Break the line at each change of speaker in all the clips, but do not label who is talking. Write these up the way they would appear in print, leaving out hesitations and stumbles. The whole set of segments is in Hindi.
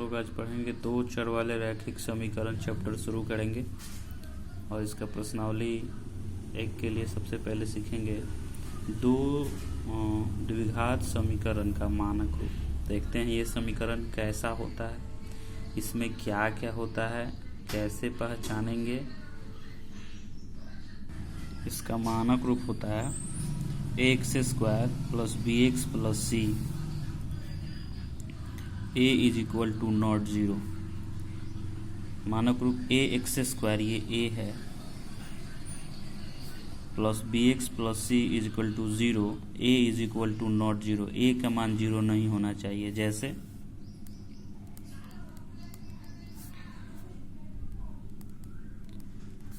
लोग आज पढ़ेंगे दो चर वाले रैखिक समीकरण चैप्टर शुरू करेंगे और इसका प्रश्नावली एक के लिए सबसे पहले सीखेंगे दो द्विघात समीकरण का मानक रूप। देखते हैं ये समीकरण कैसा होता है, इसमें क्या क्या होता है, कैसे पहचानेंगे। इसका मानक रूप होता है ax² plus bx plus c a is equal to not zero. मानक रूप ax² ये a है plus bx plus c is equal to zero, a is equal to not zero. a का मान जीरो नहीं होना चाहिए। जैसे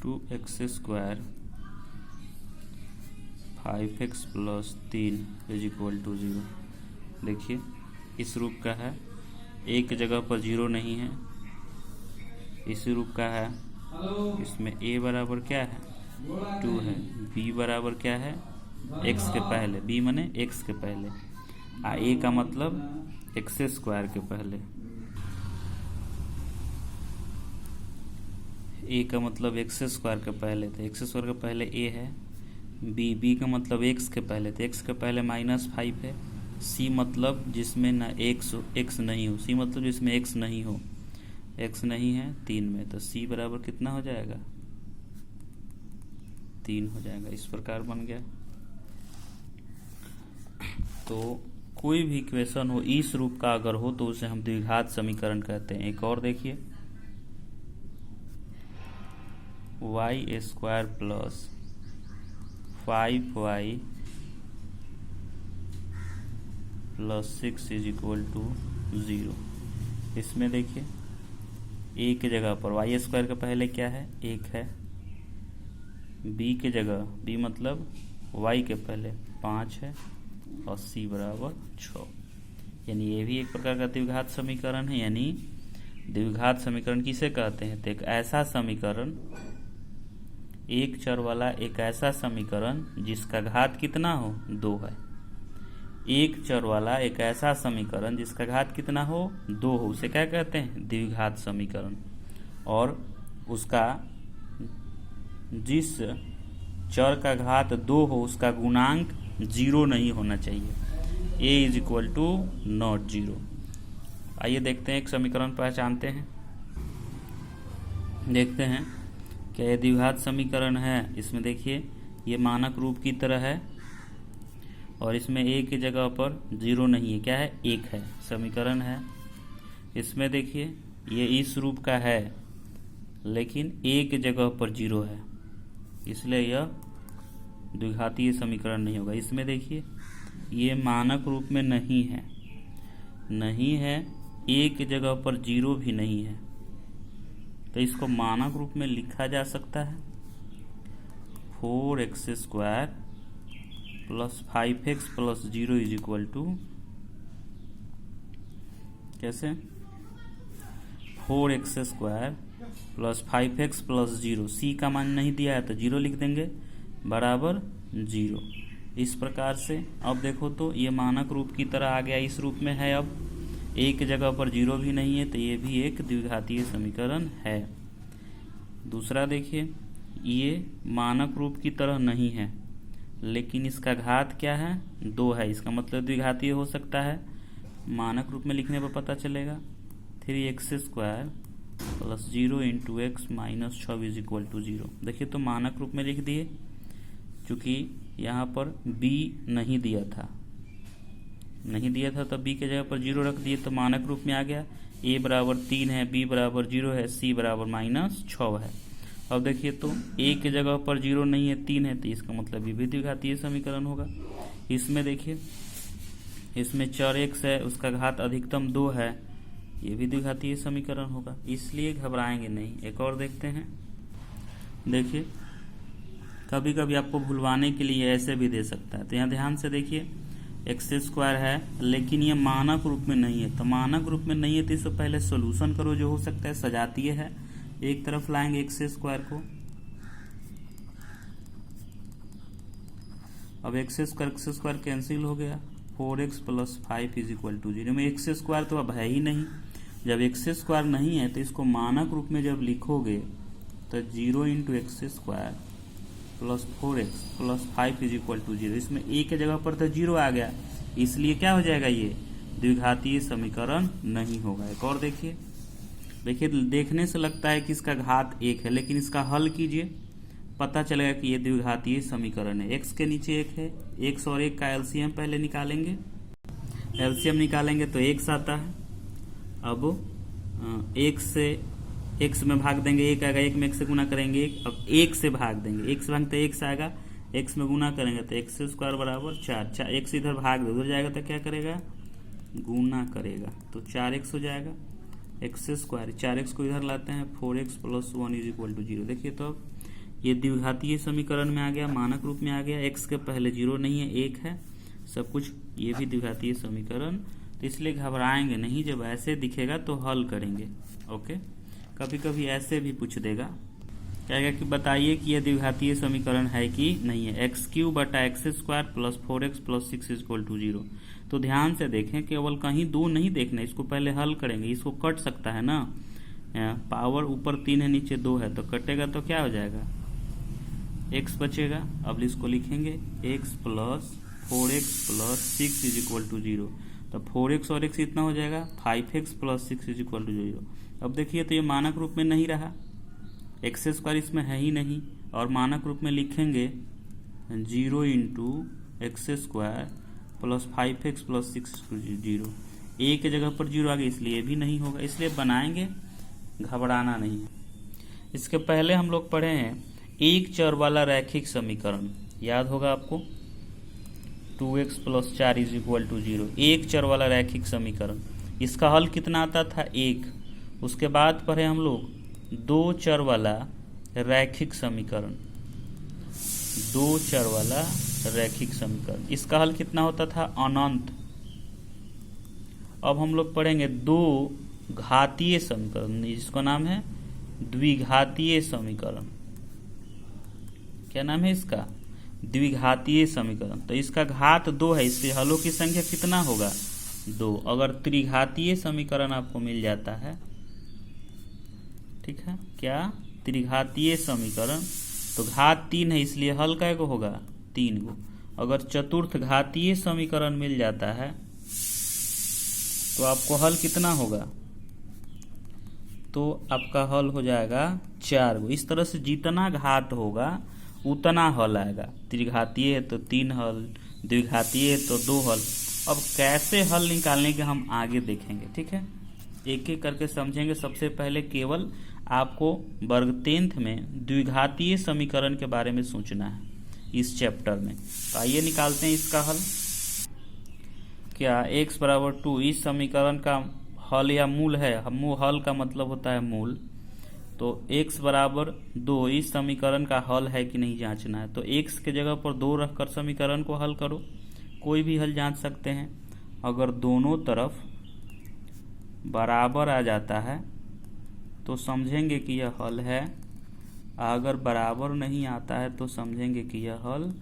2x² 5x plus 3 is equal to zero. देखिए इस रूप का है, एक जगह पर जीरो नहीं है। इस रूप का है, इसमें a बराबर क्या है 2 है, b बराबर क्या है x के पहले, b माने x के पहले, a का मतलब x² के पहले, a का मतलब x² के पहले, तो x² के पहले a है। b का मतलब x के पहले, तो x के पहले -5 है। c मतलब जिसमें ना x नहीं हो, c मतलब जिसमें x नहीं हो, x नहीं है 3 में, तो c बराबर कितना हो जाएगा 3 हो जाएगा। इस प्रकार बन गया। तो कोई भी इक्वेशन हो इस रूप का अगर हो तो उसे हम द्विघात समीकरण कहते हैं। एक और देखिए y² plus 5y plus 6 is equal to 0। इसमें देखिए a की जगह पर y² के पहले क्या है 1 है, b की जगह b मतलब y के पहले 5 है और c बराबर 6। यानी ये भी एक प्रकार का द्विघात समीकरण है। यानी द्विघात समीकरण किसे कहते हैं, तो एक ऐसा समीकरण, एक चर वाला एक ऐसा समीकरण जिसका घात कितना हो 2 है। एक चर वाला एक ऐसा समीकरण जिसका घात कितना हो 2 हो, उसे क्या कहते हैं द्विघात समीकरण। और उसका जिस चर का घात 2 हो उसका गुणांक 0 नहीं होना चाहिए, a is equal to not zero. आइए देखते हैं एक समीकरण पहचानते हैं। देखते हैं क्या ये द्विघात समीकरण है। इसमें देखिए ये मानक रूप की तरह है और इसमें a की जगह पर 0 नहीं है, क्या है 1 है, समीकरण है। इसमें देखिए ये इस रूप का है लेकिन a की जगह पर 0 है, इसलिए यह द्विघातीय समीकरण नहीं होगा। इसमें देखिए ये मानक रूप में नहीं है, a की जगह पर 0 भी नहीं है, तो इसको मानक रूप में लिखा जा सकता है 4x² plus 5x plus 0 is equal to, कैसे 4x² plus 5x plus 0, c का मान नहीं दिया है तो 0 लिख देंगे, बराबर 0। इस प्रकार से अब देखो तो ये मानक रूप की तरह आ गया, इस रूप में है। अब एक जगह पर 0 भी नहीं है तो ये भी एक द्विघातीय समीकरण है। दूसरा देखिए ये मानक रूप की तरह नहीं है लेकिन इसका घात क्या है 2 है, इसका मतलब द्विघातीय हो सकता है। मानक रूप में लिखने पर पता चलेगा 3x² plus 0 into x minus 6 is equal to 0। देखिए तो मानक रूप में लिख दिए, चूँकि यहाँ पर b नहीं दिया था तो b के जगह पर 0 रख दिए तो मानक रूप में आ गया। a बराबर 3 है, b बराबर 0 है, c बराबर -6 है। अब देखिए तो a के जगह पर 0 नहीं है 3 है, तो इसका मतलब ये भी द्विघातीय समीकरण होगा। इसमें देखिए इसमें चर x है, उसका घात अधिकतम 2 है, ये भी द्विघातीय समीकरण होगा, इसलिए घबराएंगे नहीं। एक और देखते हैं। देखिए कभी कभी आपको भुलवाने के लिए ऐसे भी दे सकता है, तो यहाँ ध्यान से देखिए x² है लेकिन ये मानक रूप में नहीं है, तो मानक रूप में नहीं है तो इससे पहले सॉल्यूशन करो, जो हो सकता है सजातीय है। एक तरफ लाएंगे x² को, अब x² कैंसिल हो गया, 4x plus 5 is equal to 0 में x² तो अब है ही नहीं, जब एक्स स्क्वायर नहीं है तो इसको मानक रूप में जब लिखोगे तो 0 into x square plus 4x plus 5 is equal to 0। इसमें a के जगह पर तो 0 आ गया, इसलिए क्या हो जाएगा, ये द्विघातीय समीकरण नहीं होगा। एक और देखिए, देखने से लगता है कि इसका घात 1 है, लेकिन इसका हल कीजिए, पता चलेगा कि ये द्विघातीय समीकरण है। x के नीचे 1 है, x और 1 का एलसीएम पहले निकालेंगे, एलसीएम निकालेंगे तो x आता है। अब x से x में भाग देंगे, 1 आएगा, 1 में 1 से गुना करेंगे 1, अब 1 से भाग देंगे, 1 से भागते x आएगा, x में गुना करेंगे तो x स्क्वायर बराबर 4, x इधर भाग दे, उधर जाएगा तो क्या करेगा, गुना करेगा, तो 4x हो जाएगा। एक्स स्क्वायर 4x को इधर लाते हैं, 4x plus 1 is equal to 0। देखिए तो ये द्विघातीय समीकरण में आ गया, मानक रूप में आ गया, x के पहले 0 नहीं है, 1 है, सब कुछ, ये भी द्विघातीय समीकरण। तो इसलिए घबराएंगे नहीं, जब ऐसे दिखेगा तो हल करेंगे। ओके, कभी कभी ऐसे भी पूछ देगा, कहेगा कि बताइए कि यह द्विघातीय समीकरण है कि नहीं है, x³ बटा x square plus 4x plus 6 is equal to 0। तो ध्यान से देखें, केवल कहीं दो नहीं देखना, इसको पहले हल करेंगे। इसको कट सकता है ना, पावर ऊपर 3 है नीचे 2 है, तो कटेगा तो क्या हो जाएगा, x बचेगा। अब इसको लिखेंगे x plus 4x plus 6 is equal to 0। तो 4x और x इतना हो जाएगा 5x plus 6 is equal to 0। अब देखिए तो ये मानक रूप में नहीं रहा, एक्स स्क्वायर इसमें है ही नहीं, और मानक रूप में लिखेंगे 0 into x square plus 5x plus 6 0। a के जगह पर 0 आ गया, इसलिए भी नहीं होगा, इसलिए बनाएंगे, घबराना नहीं है। इसके पहले हम लोग पढ़े हैं एक चर वाला रैखिक समीकरण, याद होगा आपको, 2x plus 4 is equal to 0। एक चर वाला रैखिक समीकरण, इसका हल कितना आता था, 1। उसके बाद पढ़े हम लोग दो चर वाला रैखिक समीकरण, दो चर वाला रैखिक समीकरण, इसका हल कितना होता था, अनंत। अब हम लोग पढ़ेंगे दो घातीय समीकरण, जिसका नाम है द्विघातीय समीकरण। क्या नाम है इसका, द्विघातीय समीकरण। तो इसका घात 2 है, इसलिए हलों की संख्या कितना होगा, 2। अगर त्रिघातीय समीकरण आपको मिल जाता है, ठीक है, क्या त्रिघातीय समीकरण, तो घात 3 है, इसलिए हल का एगो होगा 3 गो। अगर चतुर्थ घातीय समीकरण मिल जाता है तो आपको हल कितना होगा, तो आपका हल हो जाएगा 4 गो। इस तरह से जितना घात होगा उतना हल आएगा। त्रिघातीय है तो 3 हल, द्विघातीय है तो 2 हल। अब कैसे हल निकालने के हम आगे देखेंगे, ठीक है, एक एक करके समझेंगे। सबसे पहले केवल आपको वर्ग 10th में द्विघातीय समीकरण के बारे में सोचना है इस चैप्टर में। तो आइए निकालते हैं इसका हल। क्या x बराबर 2 इस समीकरण का हल या मूल है, हल का मतलब होता है मूल। तो x बराबर 2 इस समीकरण का हल है कि नहीं जांचना है। तो x के जगह पर 2 रखकर समीकरण को हल करो, कोई भी हल जांच सकते हैं। अगर दोनों तरफ बराबर आ जाता है तो समझेंगे कि यह हल है, अगर बराबर नहीं आता है तो समझेंगे कि यह हल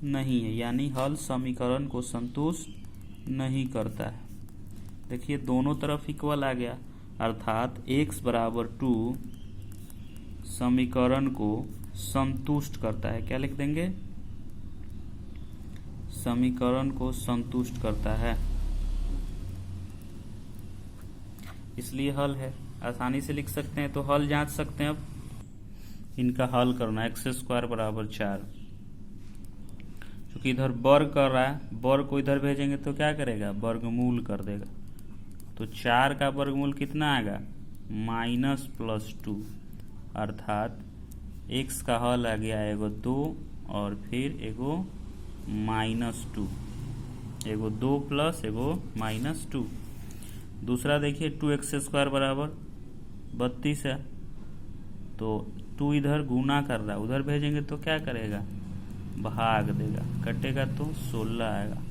नहीं है, यानी हल समीकरण को संतुष्ट नहीं करता है। देखिए दोनों तरफ इक्वल आ गया, अर्थात x बराबर 2 समीकरण को संतुष्ट करता है। क्या लिख देंगे, समीकरण को संतुष्ट करता है, इसलिए हल है। आसानी से लिख सकते हैं, तो हल जांच सकते हैं। अब इनका हल करना, एक्स स्क्वायर बराबर 4, क्योंकि इधर वर्ग कर रहा है, वर्ग को इधर भेजेंगे तो क्या करेगा, वर्गमूल कर देगा। तो 4 का वर्गमूल कितना आएगा, -+2, अर्थात x का हल आ गया एगो 2 और फिर एगो -2, एगो 2 प्लस एगो -2। दूसरा देखिए 2x स्क्वायर बराबर 32 है, तो 2 इधर गुना कर रहा है, उधर भेजेंगे तो क्या करेगा, भाग देगा, कटेगा तो 16 आएगा।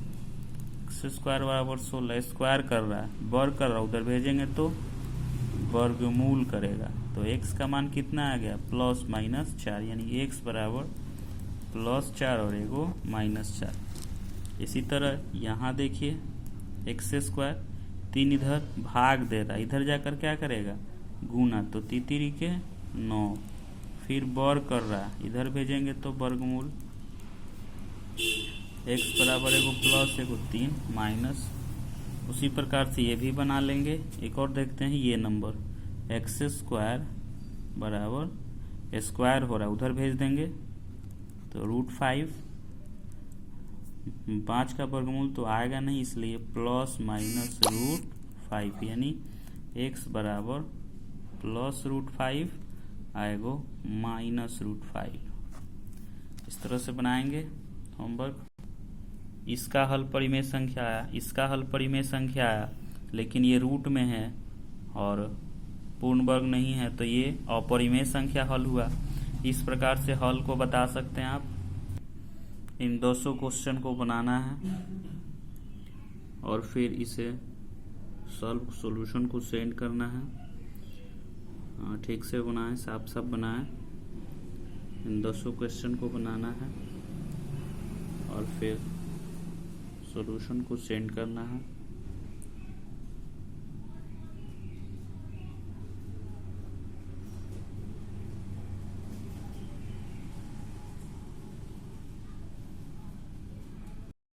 एक्स स्क्वायर बराबर 16, स्क्वायर कर रहा है, वर्ग कर रहा है, उधर भेजेंगे तो वर्गमूल करेगा। तो x का मान कितना आ गया, +-4, यानी x बराबर +4 और एगो -4। इसी तरह यहाँ देखिए x स्क्वायर 3 इधर भाग दे रहा है, इधर जाकर क्या करेगा गुना, तो 3 के 9, फिर वर्ग कर रहा है, इधर भेजेंगे तो वर्गमूल x बराबर एगो प्लस एगो 3 माइनस। उसी प्रकार से ये भी बना लेंगे। एक और देखते हैं ये नंबर एक्स स्क्वायर बराबर स्क्वायर हो रहा है, उधर भेज देंगे तो √5, 5 का वर्गमूल तो आएगा नहीं, इसलिए प्लस माइनस √5 यानी x बराबर प्लस √5 आएगा माइनस √5। इस तरह से बनाएंगे होमवर्क। इसका हल परिमेय संख्या आया, इसका हल परिमेय संख्या आया, लेकिन ये रूट में है और पूर्ण वर्ग नहीं है, तो ये अपरिमेय संख्या हल हुआ। इस प्रकार से हल को बता सकते हैं आप। इन 200 क्वेश्चन को बनाना है और फिर इसे सॉल्यूशन को सेंड करना है। ठीक से बनाएं, साफ साफ बनाएं। इन 200 क्वेश्चन को बनाना है और फिर सॉल्यूशन को सेंड करना है।